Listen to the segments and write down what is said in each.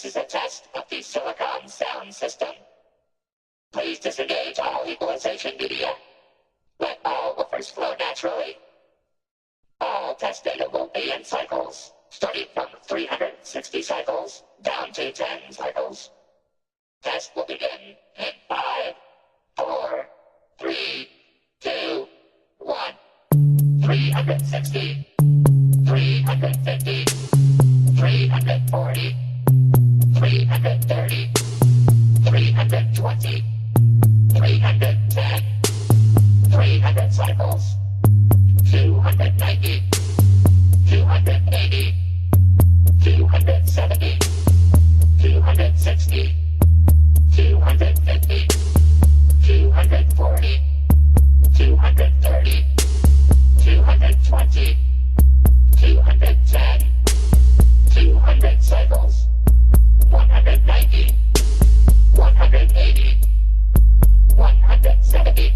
This is a test of the Silicon sound system. Please disengage all equalization media. Let all woofers flow naturally. All test data will be in cycles, starting from 360 cycles down to 10 cycles. Test will begin in 5, 4, 3, 2, 1. 360, 350, 340, 330, 320, 310, 300 cycles, 290, 280, 270, 260, 250, 240, 230, 220, 210, 200 cycles, 190, 180, 170,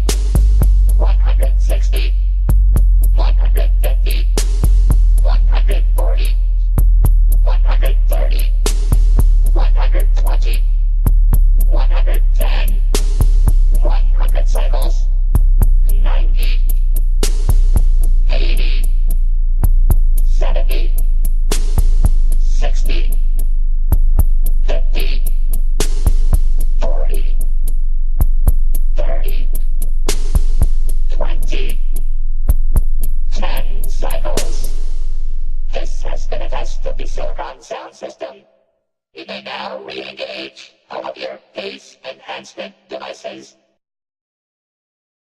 160, 150, 140, 130, 120, 110, 100 cycles, 90, 80, 70, 60, 50, 40, 30, 20, 10 cycles. This has been a test of the Silicon sound system. You may now re-engage all of your face enhancement devices.